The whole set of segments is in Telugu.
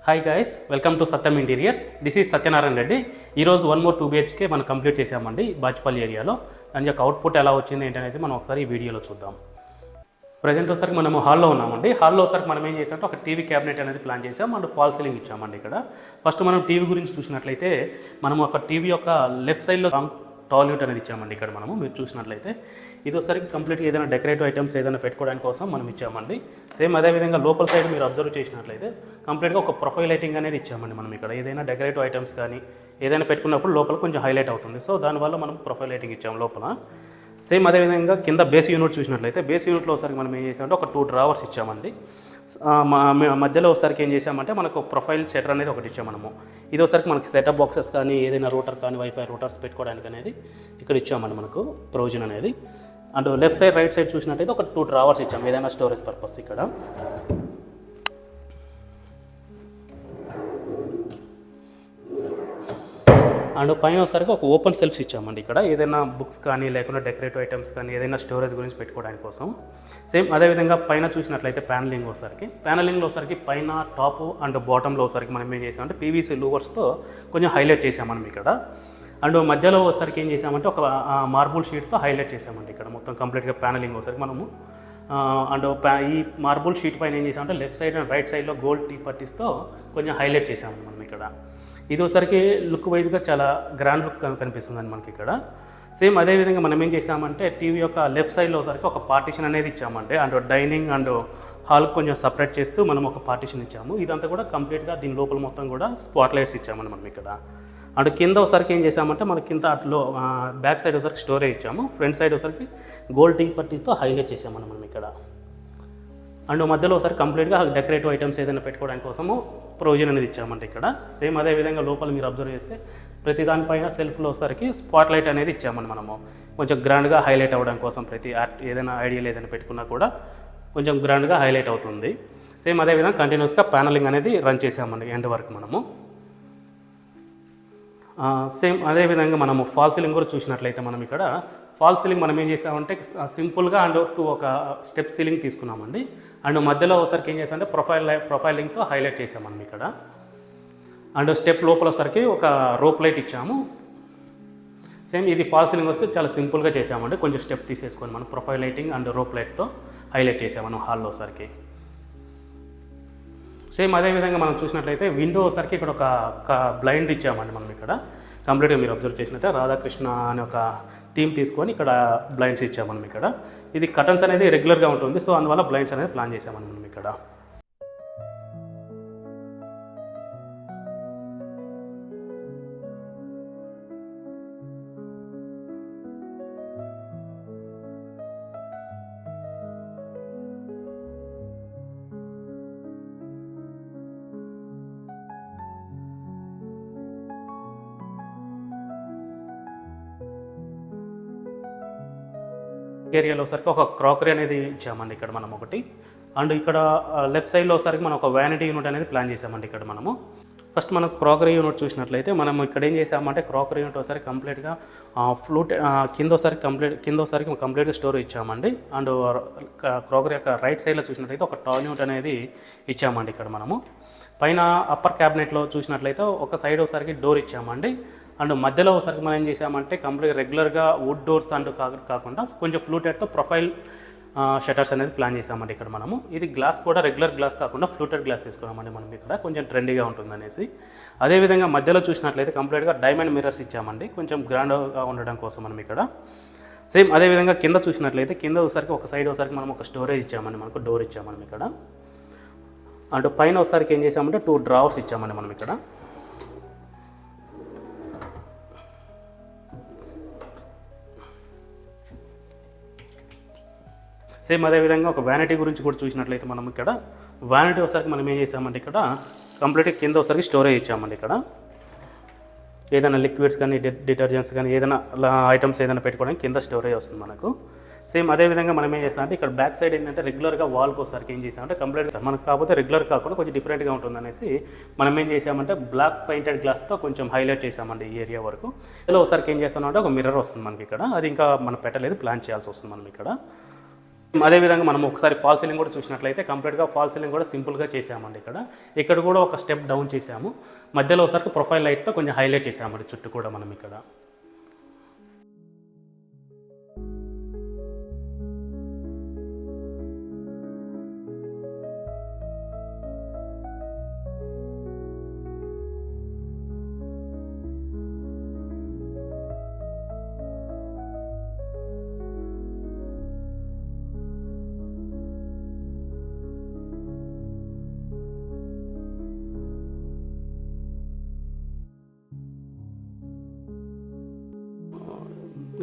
Hi guys, welcome to Satyam interiors. This is Satyanarayana Reddy. ఈరోజు 1 more 2 BHK మనం కంప్లీట్ చేసామండి బాచ్పల్లి ఏరియాలో. దాని యొక్క అవుట్పుట్ ఎలా వచ్చింది ఏంటనేసి మనం ఒకసారి ఈ వీడియోలో చూద్దాం. ప్రజెంట్ ఒకసారికి మనము హాల్లో ఉన్నామండి. హాల్లో ఒకసారికి మనం ఏం చేసామంటే ఒక టీవీ క్యాబినెట్ అనేది ప్లాన్ చేసాం అండ్ ఫాల్ సీలింగ్ ఇచ్చామండి. ఇక్కడ ఫస్ట్ మనం టీవీ గురించి చూసినట్లయితే మనం ఒక టీవీ యొక్క లెఫ్ట్ సైడ్లో టాల్ యూనిట్ అనేది ఇచ్చామండి. ఇక్కడ మీరు చూసినట్లయితే ఇది ఒకసారికి కంప్లీట్గా ఏదైనా డెకరేటివ్ ఐటమ్స్ ఏదైనా పెట్టుకోవడానికి కోసం మనం ఇచ్చామండి. సేమ్ అదేవిధంగా లోపల సైడ్ మీరు అబ్జర్వ్ చేసినట్లయితే కంప్లీట్గా ఒక ప్రొఫైల్ లైటింగ్ అనేది ఇచ్చామండి. మనం ఇక్కడ ఏదైనా డెకరేటివ్ ఐటమ్స్ కానీ ఏదైనా పెట్టుకున్నప్పుడు లోపల కొంచెం హైలైట్ అవుతుంది. సో దానివల్ల మనం ప్రొఫైల్ లైటింగ్ ఇచ్చాము లోపల. సేమ్ అదేవిధంగా కింద బేస్ యూనిట్ చూసినట్లయితే బేస్ యూనిట్లో ఒకసారి మనం ఏం చేసామంటే ఒక 2 డ్రావర్స్ ఇచ్చామండి. మధ్యలో ఒకసారికి ఏం చేసామంటే మనకు ప్రొఫైల్ షటర్ అనేది ఒకటి ఇచ్చాము మనము. ఇది ఒకసారికి మనకి సెటప్ బాక్సెస్ కానీ ఏదైనా రూటర్ కానీ వైఫై రూటర్స్ పెట్టుకోవడానికి అనేది ఇక్కడ ఇచ్చామండి మనకు ప్రొవిజన్ అనేది. And left side right side చూసినట్టయితే ఒక 2 డ్రావర్స్ ఇచ్చాము ఏదైనా స్టోరేజ్ పర్పస్ ఇక్కడ. అండ్ పైన ఒకసారికి ఒక ఓపెన్ సెల్ఫ్స్ ఇచ్చామండి ఇక్కడ ఏదైనా బుక్స్ కానీ లేకుండా డెకరేటివ్ ఐటమ్స్ కానీ ఏదైనా స్టోరేజ్ గురించి పెట్టుకోవడానికి కోసం. సేమ్ అదేవిధంగా పైన చూసినట్లయితే ప్యానలింగ్ ప్యానలింగ్లో ఒకసారికి పైన టాప్ అండ్ బాటంలో ఒకసారికి మనం ఏం చేసామంటే పీవీసీ లూవర్స్తో కొంచెం హైలైట్ చేసాం మనం ఇక్కడ. అండ్ మధ్యలో ఒకసారికి ఏం చేసామంటే ఒక మార్బుల్ షీట్తో హైలైట్ చేసామండి ఇక్కడ మొత్తం కంప్లీట్గా ప్యానలింగ్ ఒకసారికి మనము. అండ్ ఈ మార్బుల్ షీట్ పైన ఏం చేసామంటే లెఫ్ట్ సైడ్ అండ్ రైట్ సైడ్లో గోల్డ్ టీ పట్టీస్తో కొంచెం హైలైట్ చేసామండి మనం ఇక్కడ. ఇది ఒకసారికి లుక్ వైజ్గా చాలా గ్రాండ్ లుక్ కనిపిస్తుందండి మనకి ఇక్కడ. సేమ్ అదేవిధంగా మనం ఏం చేసామంటే టీవీ యొక్క లెఫ్ట్ సైడ్లో ఒకసారికి ఒక పార్టీషన్ అనేది ఇచ్చామంటే అండ్ డైనింగ్ అండ్ హాల్ కొంచెం సపరేట్ చేస్తూ మనం ఒక పార్టీషన్ ఇచ్చాము. ఇదంతా కూడా కంప్లీట్గా దీని లోపల మొత్తం కూడా స్పాట్ లైట్స్ ఇచ్చామని మనం ఇక్కడ. అండ్ కింద ఒకసారికి ఏం చేసామంటే మన కింద అట్లో బ్యాక్ సైడ్ ఒకసారికి స్టోరేజ్ ఇచ్చాము, ఫ్రంట్ సైడ్ ఒకసారికి గోల్డ్ టీ పట్టీతో హైలైట్ చేసామని మనం ఇక్కడ. అండ్ మధ్యలో ఒకసారి కంప్లీట్గా డెకరేటివ్ ఐటమ్స్ ఏదైనా పెట్టుకోవడానికి కోసము ప్రొవిజన్ అనేది ఇచ్చామంటే ఇక్కడ. సేమ్ అదేవిధంగా లోపల మీరు అబ్జర్వ్ చేస్తే ప్రతి దానిపైన సెల్ఫ్లో ఒకసారికి స్పాట్ లైట్ అనేది ఇచ్చామని మనము కొంచెం గ్రాండ్గా హైలైట్ అవ్వడం కోసం. ప్రతి ఏదైనా ఐడియల్ ఏదైనా పెట్టుకున్నా కూడా కొంచెం గ్రాండ్గా హైలైట్ అవుతుంది. సేమ్ అదేవిధంగా కంటిన్యూస్గా ప్యానలింగ్ అనేది రన్ చేసామండి ఎండ్ వరకు మనము. సేమ్ అదేవిధంగా మనము ఫాల్ సీలింగ్ కూడా చూసినట్లయితే మనం ఇక్కడ ఫాల్ సీలింగ్ మనం ఏం చేసామంటే సింపుల్గా అండ్ ఒక స్టెప్ సీలింగ్ తీసుకున్నామండి. అండ్ మధ్యలో ఒకసారికి ఏం చేసామంటే ప్రొఫైలింగ్తో హైలైట్ చేసాం మనం ఇక్కడ. అండ్ స్టెప్ లోపల ఒకసారికి ఒక రోప్ లైట్ ఇచ్చాము. సేమ్ ఇది ఫాల్ సీలింగ్ వస్తే చాలా సింపుల్గా చేసామండి, కొంచెం స్టెప్ తీసేసుకొని మనం ప్రొఫైల్ లైటింగ్ అండ్ రోప్ లైట్తో హైలైట్ చేసాము హాల్లో ఒకసారికి. సేమ్ అదేవిధంగా మనం చూసినట్లయితే విండో ఒకసారికి ఇక్కడ ఒక బ్లైండ్ ఇచ్చామండి మనం ఇక్కడ. కంప్లీట్గా మీరు అబ్జర్వ్ చేసినట్టే రాధాకృష్ణ అనే ఒక థీమ్ తీసుకొని ఇక్కడ బ్లైండ్స్ ఇచ్చాము మనం ఇక్కడ. ఇది కర్టన్స్ అనేది రెగ్యులర్గా ఉంటుంది, సో అందువల్ల బ్లైండ్స్ అనేది ప్లాన్ చేసామని మనం ఇక్కడ. ఏరియాలో ఒకసారికి ఒక క్రాకరీ అనేది ఇచ్చామండి ఇక్కడ మనం ఒకటి. అండ్ ఇక్కడ లెఫ్ట్ సైడ్లో ఒకసారికి మనం ఒక వ్యానిటీ యూనిట్ అనేది ప్లాన్ చేసామండి ఇక్కడ మనము. ఫస్ట్ మనం క్రాకరీ యూనిట్ చూసినట్లయితే మనం ఇక్కడ ఏం చేసామంటే క్రాకరీ యూనిట్ ఒకసారి కంప్లీట్గా కింద ఒకసారికి కంప్లీట్గా స్టోర్ ఇచ్చామండి. అండ్ క్రాకరీ యొక్క రైట్ సైడ్లో చూసినట్లయితే ఒక టాల్ యూనిట్ అనేది ఇచ్చామండి ఇక్కడ మనము. పైన అప్పర్ క్యాబినెట్లో చూసినట్లయితే ఒక సైడ్ ఒకసారికి డోర్ ఇచ్చామండి. అండ్ మధ్యలో ఒకసారికి మనం ఏం చేసామంటే కంప్లీట్ రెగ్యులర్గా వుడ్ డోర్స్ అండ్ కాకుండా కొంచెం ఫ్లూటెడ్తో ప్రొఫైల్ షటర్స్ అనేది ప్లాన్ చేసామండి ఇక్కడ మనము. ఇది గ్లాస్ కూడా రెగ్యులర్ గ్లాస్ కాకుండా ఫ్లూటెడ్ గ్లాస్ తీసుకున్నామండి మనం ఇక్కడ, కొంచెం ట్రెండీగా ఉంటుందనేసి. అదేవిధంగా మధ్యలో చూసినట్లయితే కంప్లీట్గా డైమండ్ మిర్రర్స్ ఇచ్చామండి కొంచెం గ్రాండ్గా ఉండడం కోసం మనం ఇక్కడ. సేమ్ అదేవిధంగా కింద చూసినట్లయితే కింద ఒకసారికి ఒక సైడ్ ఒకసారికి మనం ఒక స్టోరేజ్ ఇచ్చామండి, మనకు డోర్ ఇచ్చామని ఇక్కడ. అండ్ పైన ఒకసారికి ఏం చేసామంటే 2 డ్రావర్స్ ఇచ్చామండి మనం ఇక్కడ. సేమ్ అదేవిధంగా ఒక వ్యానిటీ గురించి కూడా చూసినట్లయితే మనం ఇక్కడ వ్యానిటీ ఒకసారికి మనం ఏం చేసామంటే ఇక్కడ కంప్లీట్గా కింద ఒకసారికి స్టోరేజ్ ఇచ్చామండి ఇక్కడ. ఏదైనా లిక్విడ్స్ కానీ డిటర్జెంట్స్ కానీ ఏదైనా ఐటమ్స్ ఏదైనా పెట్టుకోవడానికి కింద స్టోరేజ్ వస్తుంది మనకు. సేమ్ అదేవిధంగా మనం ఏం చేస్తామంటే ఇక్కడ బ్యాక్ సైడ్ ఏంటంటే రెగ్యులర్గా వాల్కి ఒకసారికి ఏం చేసామంటే కంప్లీట్గా మనకు కాకపోతే రెగ్యులర్ కాకుండా కొంచెం డిఫరెంట్గా ఉంటుందనేసి మనం ఏం చేసామంటే బ్లాక్ పెయింటెడ్ గ్లాస్తో కొంచెం హైలైట్ చేసామండి ఈ ఏరియా వరకు. ఇలా ఒకసారికి ఏం చేస్తామంటే ఒక మిర్రర్ వస్తుంది మనకి ఇక్కడ, అది ఇంకా మనం పెట్టలేదు, ప్లాన్ చేయాల్సి వస్తుంది మనం ఇక్కడ. అదేవిధంగా మనం ఒకసారి ఫాల్ సీలింగ్ కూడా చూసినట్లయితే కంప్లీట్గా ఫాల్ సీలింగ్ కూడా సింపుల్గా చేసామండి. ఇక్కడ కూడా ఒక స్టెప్ డౌన్ చేసాము, మధ్యలో ఒకసారి ప్రొఫైల్ లైట్తో కొంచెం హైలైట్ చేసామండి చుట్టూ కూడా మనం ఇక్కడ.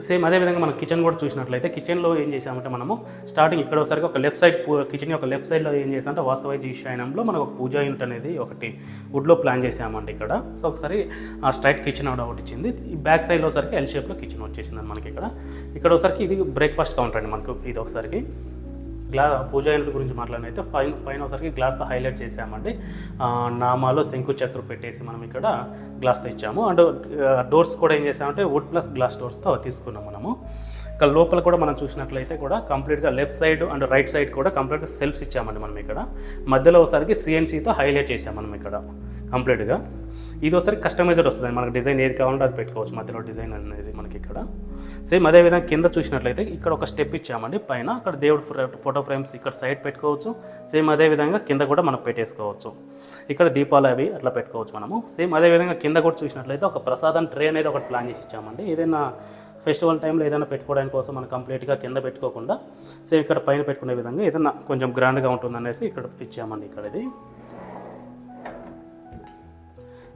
సేమ్ అదేవిధంగా మనం కిచెన్ కూడా చూసినట్లయితే కిచెన్లో ఏం చేసామంటే మనము స్టార్టింగ్ ఇక్కడ ఒకసారి ఒక లెఫ్ట్ సైడ్ కిచెన్ యొక్క లెఫ్ట్ సైడ్లో ఏం చేసామంటే వాస్తవైజ్ ఈశాన్యంలో మనకు ఒక పూజా యూనిట్ అనేది ఒకటి వుడ్లో ప్లాన్ చేసామండి ఇక్కడ. ఒకసారి ఆ స్ట్రైట్ కిచెన్ ఒకటి ఇచ్చింది. ఈ బ్యాక్ సైడ్లో ఒకసారికి ఎల్ షేప్లో కిచెన్ వచ్చేసింది మనకి ఇక్కడ ఒకసారికి ఇది బ్రేక్ఫాస్ట్ కౌంటర్ అండి మనకు. ఇది ఒకసారికి పూజా యూనిట్ గురించి మాట్లాడినైతే పైన ఒకసారికి గ్లాస్తో హైలైట్ చేసామండి. నామాలు శంకు చక్రు పెట్టేసి మనం ఇక్కడ గ్లాస్తో ఇచ్చాము. అండ్ డోర్స్ కూడా ఏం చేసామంటే వుడ్ ప్లస్ గ్లాస్ డోర్స్తో తీసుకున్నాం మనము. ఇక్కడ లోపల కూడా మనం చూసినట్లయితే కూడా కంప్లీట్గా left side and right side కూడా కంప్లీట్గా సెల్ఫ్స్ ఇచ్చామండి మనం ఇక్కడ. మధ్యలో ఒకసారికి సిఎన్సీతో హైలైట్ చేసాం మనం ఇక్కడ కంప్లీట్గా. ఇది ఒకసారి కస్టమైజ్డ్ వస్తుంది, మనకు డిజైన్ ఏది కావాలంటే అది పెట్టుకోవచ్చు మధ్యలో డిజైన్ అనేది మనకి ఇక్కడ. సేమ్ అదేవిధంగా కింద చూసినట్లయితే ఇక్కడ ఒక స్టెప్ ఇచ్చామండి పైన. అక్కడ దేవుడు ఫోటో ఫ్రేమ్స్ ఇక్కడ సైడ్ పెట్టుకోవచ్చు. సేమ్ అదేవిధంగా కింద కూడా మనం పెట్టేసుకోవచ్చు. ఇక్కడ దీపాలు అవి అట్లా పెట్టుకోవచ్చు మనము. సేమ్ అదేవిధంగా కింద కూడా చూసినట్లయితే ఒక ప్రసాదం ట్రే అనేది ఒకటి ప్లాన్ చేసి ఇచ్చామండి. ఏదైనా ఫెస్టివల్ టైంలో ఏదైనా పెట్టుకోవడానికి కోసం మనం కంప్లీట్గా కింద పెట్టుకోకుండా సేమ్ ఇక్కడ పైన పెట్టుకునే విధంగా ఏదైనా కొంచెం గ్రాండ్గా ఉంటుందనేసి ఇక్కడ ఇచ్చామండి ఇక్కడ ఇది.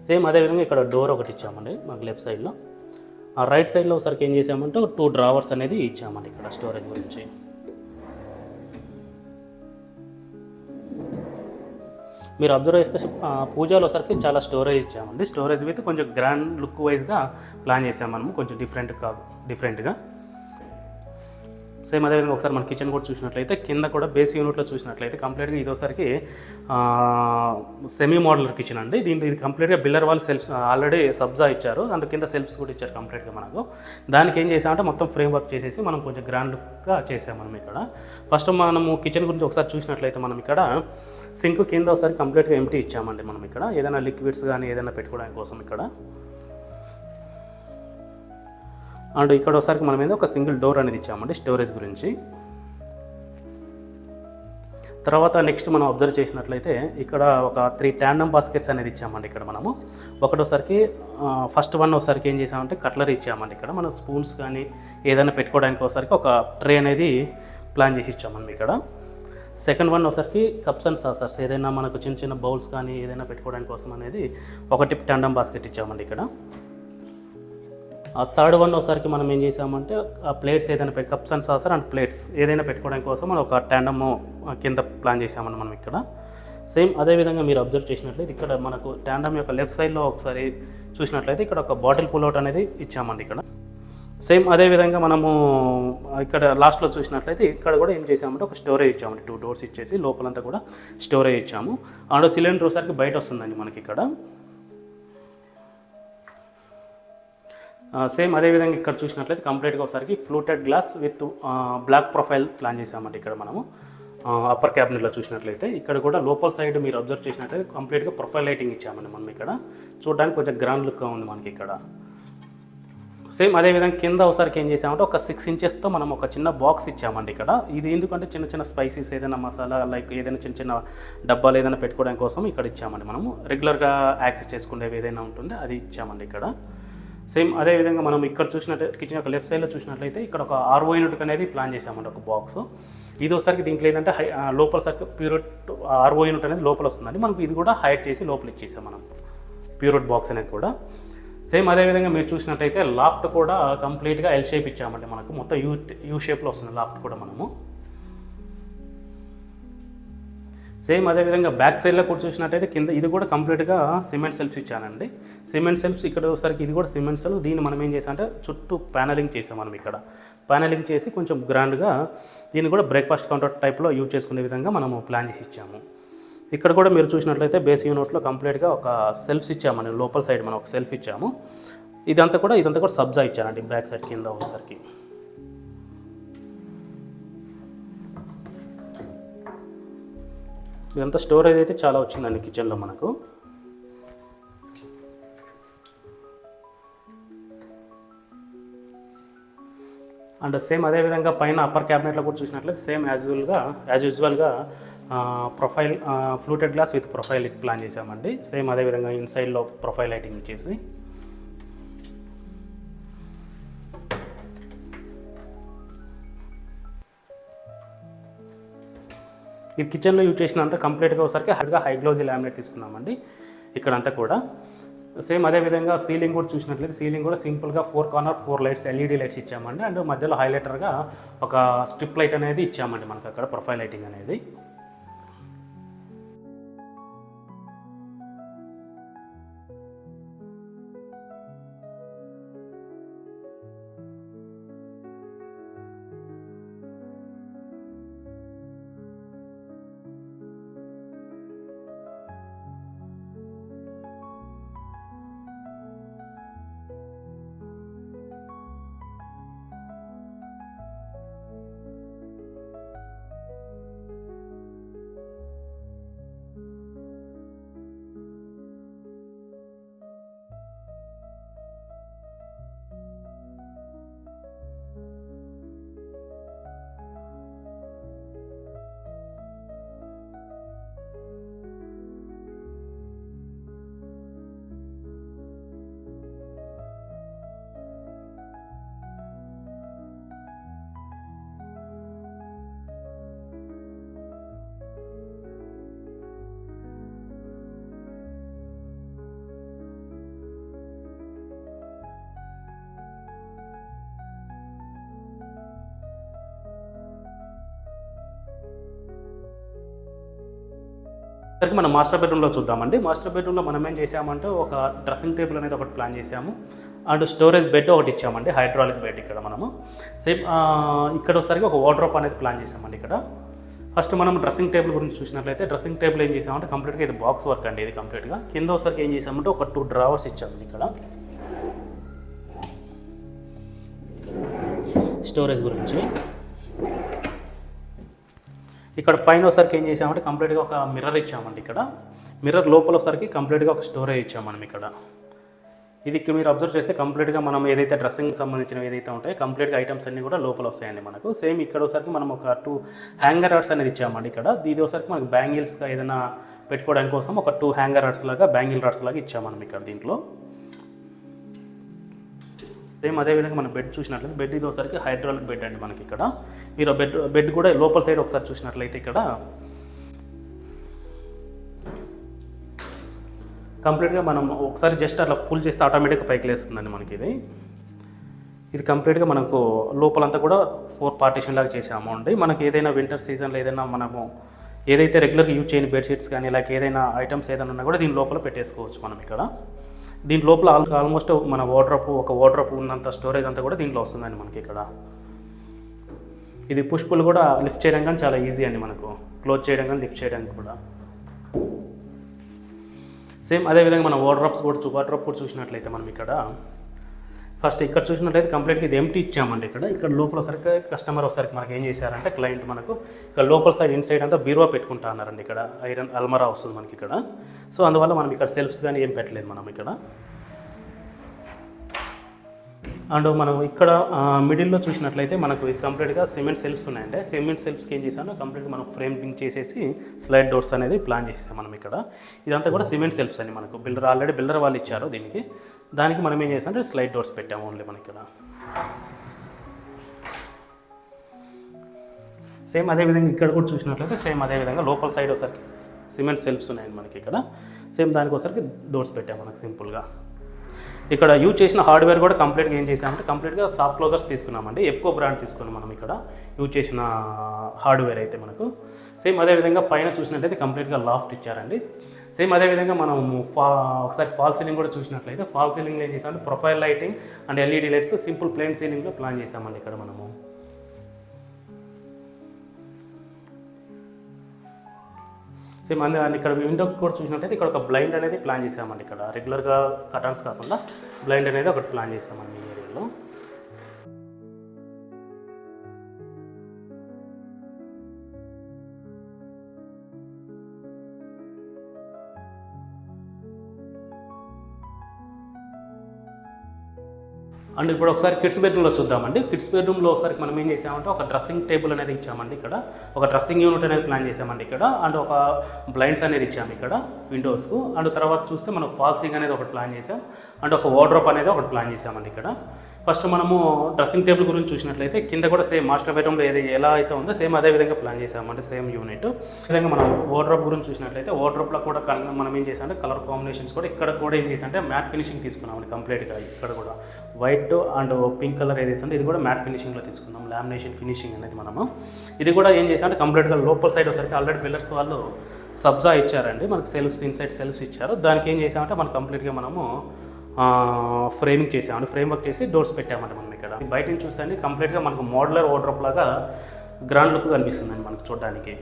సేమ్ అదేవిధంగా ఇక్కడ డోర్ ఒకటి ఇచ్చామండి మాకు లెఫ్ట్ సైడ్లో. ఆ రైట్ సైడ్లో ఒకసారికి ఏం చేసామంటే 2 డ్రావర్స్ అనేది ఇచ్చామండి ఇక్కడ స్టోరేజ్ గురించి. మీరు అబ్జర్వ్ చేస్తే పూజలో ఒకసారికి చాలా స్టోరేజ్ ఇచ్చామండి. స్టోరేజ్ విత్ కొంచెం గ్రాండ్ లుక్ వైజ్గా ప్లాన్ చేసాం మనము, కొంచెం డిఫరెంట్గా. సేమ్ అదేవిధంగా ఒకసారి మన కిచెన్ కూడా చూసినట్లయితే కింద కూడా బేస్ యూనిట్లో చూసినట్లయితే కంప్లీట్గా ఇదోసరికి సెమీ మోడలర్ కిచెన్ అండి. ఇది కంప్లీట్గా బిల్లర్ వాల్ సెల్ఫ్స్ ఆల్రెడీ సబ్జా ఇచ్చారు, అండ్ కింద సెల్ఫ్స్ కూడా ఇచ్చారు కంప్లీట్గా మనకు. దానికి ఏం చేసామంటే మొత్తం ఫ్రేమ్ వర్క్ చేసేసి మనం కొంచెం గ్రాండ్గా చేసాం మనం ఇక్కడ. ఫస్ట్ మనము కిచెన్ గురించి ఒకసారి చూసినట్లయితే మనం ఇక్కడ సింక్ కింద ఒకసారి కంప్లీట్గా ఎంటీ ఇచ్చామండి మనం ఇక్కడ. ఏదైనా లిక్విడ్స్ కానీ ఏదైనా పెట్టుకోవడానికి కోసం ఇక్కడ. అండ్ ఇక్కడ ఒకసారి మనం మీద ఒక సింగిల్ డోర్ అనేది ఇచ్చామండి స్టోరేజ్ గురించి. తర్వాత నెక్స్ట్ మనం అబ్జర్వ్ చేసినట్లయితే ఇక్కడ ఒక 3 ట్యాండమ్ బాస్కెట్స్ అనేది ఇచ్చామండి ఇక్కడ మనము. ఒకటోసారికి ఫస్ట్ వన్ ఒకసారికి ఏం చేసామంటే కట్లరీ ఇచ్చామండి ఇక్కడ. మనం స్పూన్స్ కానీ ఏదైనా పెట్టుకోవడానికి ఒకసారికి ఒక ట్రే అనేది ప్లాన్ చేసి ఇచ్చామండి ఇక్కడ. సెకండ్ వన్ ఒకసారికి కప్స్ అండ్ సాసర్స్, ఏదైనా మనకు చిన్న చిన్న బౌల్స్ కానీ ఏదైనా పెట్టుకోవడానికి కోసం అనేది ఒకటి ట్యాండమ్ బాస్కెట్ ఇచ్చామండి ఇక్కడ. ఆ థర్డ్ వన్ ఒకసారికి మనం ఏం చేసామంటే ఆ ప్లేట్స్ ఏదైనా cups and saucer and plates ఏదైనా పెట్టుకోవడానికి కోసం మనం ఒక ట్యాండమ్ కింద ప్లాన్ చేసామని మనం ఇక్కడ. సేమ్ అదేవిధంగా మీరు అబ్జర్వ్ చేసినట్లయితే ఇక్కడ మనకు ట్యాండమ్ యొక్క లెఫ్ట్ సైడ్లో ఒకసారి చూసినట్లయితే ఇక్కడ ఒక బాటిల్ పుల్అవుట్ అనేది ఇచ్చామండి ఇక్కడ. సేమ్ అదేవిధంగా మనము ఇక్కడ లాస్ట్లో చూసినట్లయితే ఇక్కడ కూడా ఏం చేసామంటే ఒక స్టోరేజ్ ఇచ్చామండి. 2 డోర్స్ ఇచ్చేసి లోపలంతా కూడా స్టోరేజ్ ఇచ్చాము. అండ్ సిలిండర్ ఒకసారికి బయట వస్తుందండి మనకి ఇక్కడ. సేమ్ అదేవిధంగా ఇక్కడ చూసినట్లయితే కంప్లీట్గా ఒకసారికి fluted glass with black profile plan చేసామంటే ఇక్కడ మనము. అప్పర్ క్యాబినెట్లో చూసినట్లయితే ఇక్కడ కూడా లోపల సైడ్ మీరు అబ్జర్వ్ చేసినట్లయితే కంప్లీట్గా ప్రొఫైల్ లైటింగ్ ఇచ్చామండి మనం ఇక్కడ. చూడడానికి కొంచెం గ్రాండ్ లుక్గా ఉంది మనకి ఇక్కడ. సేమ్ అదేవిధంగా కింద ఒకసారికి ఏం చేసామంటే ఒక 6 ఇంచెస్తో మనం ఒక చిన్న బాక్స్ ఇచ్చామండి ఇక్కడ. ఇది ఎందుకంటే చిన్న చిన్న స్పైసీస్ ఏదైనా మసాలా లైక్ ఏదైనా చిన్న చిన్న డబ్బాలు ఏదైనా పెట్టుకోవడానికి కోసం ఇక్కడ ఇచ్చామండి మనము. రెగ్యులర్గా యాక్సెస్ చేసుకునేవి ఏదైనా ఉంటుంది అది ఇచ్చామండి ఇక్కడ. సేమ్ అదేవిధంగా మనం ఇక్కడ చూసినట్లయితే కిచెన్ యొక్క లెఫ్ట్ సైడ్లో చూసినట్లయితే ఇక్కడ ఒక ఆర్ఓ యూనిట్ అనేది ప్లాన్ చేసామండి ఒక బాక్స్. ఇది ఒకసారికి దీంట్లో ఏంటంటే లోపల సరికి ప్యూరిట్ ఆర్ఓ యూనిట్ అనేది లోపల వస్తుందండి మనకు. ఇది కూడా హైడ్ చేసి లోపల ఇచ్చేసాం మనం ప్యూరిట్ బాక్స్ అనేది కూడా. సేమ్ అదేవిధంగా మీరు చూసినట్టయితే లాఫ్ట్ కూడా కంప్లీట్గా ఎల్ షేప్ ఇచ్చామండి మనకు. మొత్తం యూ షేప్లో వస్తుంది లాఫ్ట్ కూడా మనము. సేమ్ అదేవిధంగా బ్యాక్ సైడ్లో కూడా చూసినట్టయితే కింద ఇది కూడా కంప్లీట్గా సిమెంట్ సెల్ఫ్స్ ఇచ్చానండి. సిమెంట్ సెల్ఫ్స్ ఇక్కడ ఒకసారికి ఇది కూడా సిమెంట్ సెల్ఫ్. దీన్ని మనం ఏం చేసామంటే చుట్టూ ప్యానలింగ్ చేసాం మనం ఇక్కడ. ప్యానలింగ్ చేసి కొంచెం గ్రాండ్గా దీన్ని కూడా బ్రేక్ఫాస్ట్ కౌంటర్ టైప్లో యూజ్ చేసుకునే విధంగా మనము ప్లాన్ చేసి ఇచ్చాము. ఇక్కడ కూడా మీరు చూసినట్లయితే బేస్ యూనిట్లో కంప్లీట్గా ఒక సెల్ఫ్స్ ఇచ్చామని లోపల సైడ్ మనం ఒక సెల్ఫ్ ఇచ్చాము. ఇదంతా కూడా సబ్జా ఇచ్చానండి బ్యాక్ సైడ్ కింద ఒకసారికి. ఇదంతా స్టోరేజ్ అయితే చాలా వచ్చిందండి కిచెన్లో మనకు. అండ్ సేమ్ అదేవిధంగా పైన అప్పర్ క్యాబినెట్లో కూడా చూసినట్లయితే సేమ్ యాజ్ యూజువల్గా profile fluted glass with profile plan చేసామండి. సేమ్ అదేవిధంగా ఇన్సైడ్లో ప్రొఫైల్ లైటింగ్ ఇచ్చేసి, ఈ కిచెన్లో యూజ్ చేసినంత కంప్లీట్గా ఒకసారికి హై గ్లోజీ లామినేట్ తీసుకున్నామండి ఇక్కడంతా కూడా. సేమ్ అదేవిధంగా సీలింగ్ కూడా చూసినట్లయితే సీలింగ్ కూడా సింపుల్గా 4 కార్నర్ 4 లైట్స్ ఎల్ఈడి లైట్స్ ఇచ్చామండి. అండ్ మధ్యలో హైలైటర్గా ఒక స్ట్రిప్ లైట్ అనేది ఇచ్చామండి మనకు అక్కడ ప్రొఫైల్ లైటింగ్ అనేది. మనం మాస్టర్ బెడ్రూమ్లో చూద్దామండి. మాస్టర్ బెడ్రూమ్లో మనం ఏం చేసామంటే ఒక డ్రెస్సింగ్ టేబుల్ అనేది ఒకటి ప్లాన్ చేసాము. అండ్ స్టోరేజ్ బెడ్ ఒకటి ఇచ్చామండి, హైడ్రాలిక్ బెడ్ ఇక్కడ మనము. సేమ్ ఇక్కడ ఒకసారి ఒక వార్డ్రోబ్ అనేది ప్లాన్ చేసామండి ఇక్కడ. ఫస్ట్ మనం డ్రెస్సింగ్ టేబుల్ గురించి చూసినట్లయితే డ్రెస్సింగ్ టేబుల్ ఏం చేసామంటే కంప్లీట్గా ఇది బాక్స్ వర్క్ అండి. ఇది కంప్లీట్గా కింద ఒకసారికి ఏం చేసామంటే ఒక 2 డ్రావర్స్ ఇచ్చామండి ఇక్కడ స్టోరేజ్ గురించి. ఇక్కడ పైన ఒకసారికి ఏం చేసామంటే కంప్లీట్గా ఒక మిర్రర్ ఇచ్చామండి ఇక్కడ. మిర్రర్ లోపల ఒకసారికి కంప్లీట్గా ఒక స్టోరేజ్ ఇచ్చాం మనం ఇక్కడ. ఇది మీరు అబ్జర్వ్ చేస్తే కంప్లీట్గా మనం ఏదైతే డ్రెస్సింగ్ సంబంధించినవి ఏదైతే ఉంటాయో కంప్లీట్గా ఐటమ్స్ అన్నీ కూడా లోపల వస్తాయండి మనకు. సేమ్ ఇక్కడ ఒకసారికి మనం ఒక 2 హ్యాంగర్ రాడ్స్ అనేది ఇచ్చామండి ఇక్కడ. ఇది ఒకసారికి మనకు బ్యాంగిల్స్గా ఏదైనా పెట్టుకోవడానికి కోసం ఒక 2 హ్యాంగర్ రాడ్స్ లాగా బ్యాంగిల్ రాడ్స్ లాగా ఇచ్చాం మనం ఇక్కడ దీంట్లో. సేమ్ అదేవిధంగా మనం బెడ్ చూసినట్లయితే బెడ్ ఇది ఒకసారికి హైడ్రాలిక్ బెడ్ అండి మనకి ఇక్కడ. మీరు బెడ్ కూడా లోపల సైడ్ ఒకసారి చూసినట్లయితే ఇక్కడ కంప్లీట్గా మనం ఒకసారి జస్ట్ అట్లా పుల్ చేస్తే ఆటోమేటిక్గా పైకి లేస్తుందండి మనకి ఇది. ఇది కంప్లీట్గా మనకు లోపలంతా కూడా 4 పార్టీషన్ లాగా చేసాము అండి. మనకి ఏదైనా వింటర్ సీజన్లో ఏదైనా మనము ఏదైతే రెగ్యులర్గా యూజ్ చేయని బెడ్షీట్స్ కానీ లైక్ ఏదైనా ఐటమ్స్ ఏదైనా ఉన్నా కూడా దీని లోపల పెట్టేసుకోవచ్చు మనం ఇక్కడ. దీని లోపల ఆల్మోస్ట్ మన ఒక వార్డ్రోబ్ ఉన్నంత స్టోరేజ్ అంతా కూడా దీంట్లో వస్తుందండి మనకి ఇక్కడ. ఇది పుష్పులు కూడా లిఫ్ట్ చేయడం కానీ చాలా ఈజీ అండి మనకు, క్లోజ్ చేయడం కానీ లిఫ్ట్ చేయడానికి కూడా. సేమ్ అదేవిధంగా మన వార్డ్రోబ్ కూడా చూసినట్లయితే మనం ఇక్కడ ఫస్ట్ ఇక్కడ చూసినట్లయితే కంప్లీట్గా ఇది ఎంటీ ఇచ్చామండి ఇక్కడ. ఇక్కడ లోపల సరికి కస్టమర్ ఒకసారికి మనకి ఏం చేశారంటే క్లయింట్ మనకు ఇక్కడ లోపల సైడ్ ఇన్సైడ్ అంతా బీరువా పెట్టుకుంటా అన్నారండి. ఇక్కడ ఐరన్ అల్మరా వస్తుంది మనకి ఇక్కడ. సో అందువల్ల మనం ఇక్కడ సెల్ఫ్స్ కానీ ఏం పెట్టలేదు మనం ఇక్కడ. అండ్ మనం ఇక్కడ మిడిల్లో చూసినట్లయితే మనకు ఇది కంప్లీట్గా సిమెంట్ సెల్ఫ్స్ ఉన్నాయండి. సిమెంట్ సెల్ఫ్స్కి ఏం చేశాను కంప్లీట్గా మనం ఫ్రేమింగ్ చేసేసి స్లైడ్ డోర్స్ అనేది ప్లాన్ చేసాం మనం ఇక్కడ. ఇదంతా కూడా సిమెంట్ సెల్ఫ్స్ అండి మనకు. ఆల్రెడీ బిల్డర్ వాళ్ళు ఇచ్చారు దీనికి. దానికి మనం ఏం చేసామంటే స్లైడ్ డోర్స్ పెట్టాము ఓన్లీ మనకి ఇక్కడ. సేమ్ అదేవిధంగా ఇక్కడ కూడా చూసినట్లయితే సేమ్ అదేవిధంగా లోపల సైడ్ ఒకసారికి సిమెంట్ సెల్ఫ్స్ ఉన్నాయండి మనకి ఇక్కడ. సేమ్ దానికి ఒకసారికి డోర్స్ పెట్టాము మనకు సింపుల్గా. ఇక్కడ యూజ్ చేసిన హార్డ్వేర్ కూడా కంప్లీట్గా ఏం చేసామంటే కంప్లీట్గా సాఫ్ట్ క్లోజర్స్ తీసుకున్నామండి. ఎప్కో బ్రాండ్ తీసుకున్నాం మనం ఇక్కడ యూజ్ చేసిన హార్డ్వేర్ అయితే మనకు. సేమ్ అదేవిధంగా పైన చూసినట్లయితే కంప్లీట్గా లాఫ్ట్ ఇచ్చారండి. సేమ్ అదేవిధంగా మనం ఒకసారి ఫాల్ సీలింగ్ కూడా చూసినట్లయితే ఫాల్ సీలింగ్ ఏం చేసామంటే profile lighting and LED lights simple plain సీలింగ్లో ప్లాన్ చేసామండి ఇక్కడ మనము. సేమ్ ఇక్కడ విండోకి కూడా చూసినట్టయితే ఇక్కడ ఒక బ్లైండ్ అనేది ప్లాన్ చేసామండి ఇక్కడ. రెగ్యులర్గా కర్టన్స్ కాకుండా బ్లైండ్ అనేది ఒకటి ప్లాన్ చేసామండి ఈ ఏరియాలో. అండ్ ఇప్పుడు ఒకసారి కిడ్స్ బెడ్రూమ్లో చూద్దామండి. కిడ్స్ బెడ్రూమ్లో ఒకసారి మనం ఏం చేసామంటే ఒక డ్రెస్సింగ్ టేబుల్ అనేది ఇచ్చామండి ఇక్కడ, ఒక డ్రెస్సింగ్ యూనిట్ అనేది ప్లాన్ చేసామండి ఇక్కడ, అండ్ ఒక బ్లైండ్స్ అనేది ఇచ్చాము ఇక్కడ విండోస్కు. అండ్ తర్వాత చూస్తే మనం ఫాల్ సీలింగ్ అనేది ఒకటి ప్లాన్ చేసాం, అండ్ ఒక వార్డ్రోబ్ అనేది ఒకటి ప్లాన్ చేసామండి ఇక్కడ. ఫస్ట్ మనము డ్రెస్సింగ్ టేబుల్ గురించి చూసినట్లయితే కింద కూడా సేమ్ మాస్టర్ బెడ్రూమ్లో ఏది ఎలా అయితే ఉందో సేమ్ అదే విధంగా ప్లాన్ చేసామంటే సేమ్ యూనిట్. విధంగా మనం వార్డ్రోబ్ గురించి చూసినట్లయితే వార్డ్రోబ్లో కూడా మనం ఏం చేసామంటే కలర్ కాంబినేషన్స్ కూడా ఇక్కడ కూడా ఏం చేసామంటే మ్యాట్ ఫినిషింగ్ తీసుకున్నామండి కంప్లీట్గా. ఇక్కడ కూడా వైట్ అండ్ పింక్ కలర్ ఏదైతే ఉందో ఇది కూడా మ్యాట్ ఫినిషింగ్లో తీసుకున్నాం, లామినేషన్ ఫినిషింగ్ అనేది మనము. ఇది కూడా ఏం చేసామంటే కంప్లీట్గా లోపల సైడ్ వచ్చరికి ఆల్రెడీ పిల్లర్స్ వాళ్ళు సబ్జా ఇచ్చారండి మనకు, సెల్ఫ్స్ ఇన్సైడ్ సెల్ఫ్స్ ఇచ్చారు. దానికి ఏం చేసామంటే మనం కంప్లీట్గా మనము ఫ్రేమింగ్ చేసామండి, ఫ్రేమ్ వర్క్ చేసి డోర్స్ పెట్టామంటే మనం ఇక్కడ. బయట నుంచి చూస్తే అండి కంప్లీట్గా మనకు మోడలర్ వార్డ్రోబ్ లాగా గ్రాండ్ లుక్ కనిపిస్తుందండి మనకు చూడడానికి.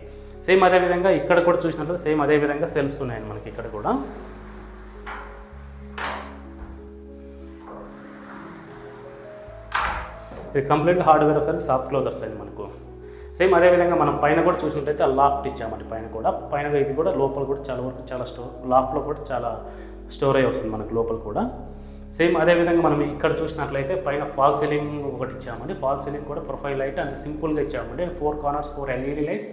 సేమ్ అదేవిధంగా ఇక్కడ కూడా చూసినట్లయితే సేమ్ అదేవిధంగా సెల్ఫ్స్ ఉన్నాయండి మనకి ఇక్కడ కూడా. ఇది కంప్లీట్గా హార్డ్వేర్ వస్తుంది, సాఫ్ట్ క్లోజ్ వస్తుంది మనకు. సేమ్ అదేవిధంగా మనం పైన కూడా చూసినట్లయితే లాఫ్ట్ ఇచ్చామండి పైన కూడా. పైన ఇది కూడా లోపల కూడా చాలా వరకు చాలా లాఫ్ట్లో కూడా చాలా స్టోరేజ్ వస్తుంది మనకు లోపల కూడా. సేమ్ అదేవిధంగా మనం ఇక్కడ చూసినట్లయితే పైన ఫాల్ సీలింగ్ ఒకటి ఇచ్చామండి. ఫాల్ సీలింగ్ కూడా ప్రొఫైల్ లైట్ అండ్ సింపుల్గా ఇచ్చామండి. 4 corners 4 LED lights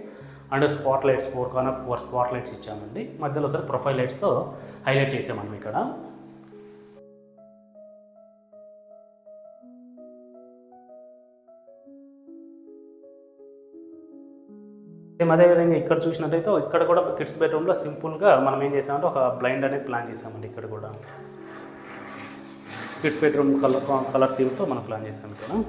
and spot lights 4 corner 4 spot lights ఇచ్చామండి. మధ్యలో సరే ప్రొఫైల్ లైట్స్తో హైలైట్ చేసామండి ఇక్కడ. సేమ్ అదేవిధంగా ఇక్కడ చూసినట్టయితే ఇక్కడ కూడా కిడ్స్ బెడ్రూమ్లో సింపుల్గా మనం ఏం చేసామంటే ఒక బ్లైండ్ అనేది ప్లాన్ చేసామండి ఇక్కడ కూడా. కిడ్స్ బెడ్రూమ్ కలర్ థీమ్తో మనం ప్లాన్ చేసాం ఇక్కడ.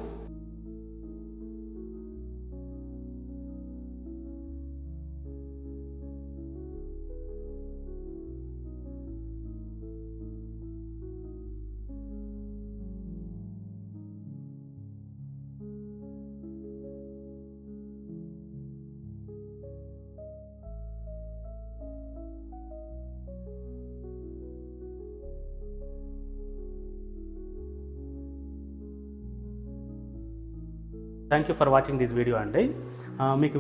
Thank you for watching this video అండి. మీకు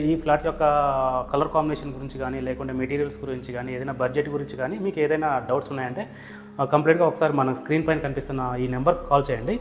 ఈ ఫ్లాట్ యొక్క కలర్ కాంబినేషన్ గురించి కానీ లేకుంటే మెటీరియల్స్ గురించి కానీ ఏదైనా బడ్జెట్ గురించి కానీ మీకు ఏదైనా డౌట్స్ ఉన్నాయంటే కంప్లీట్గా ఒకసారి మన స్క్రీన్ పైన కనిపిస్తున్న ఈ నెంబర్కి కాల్ చేయండి.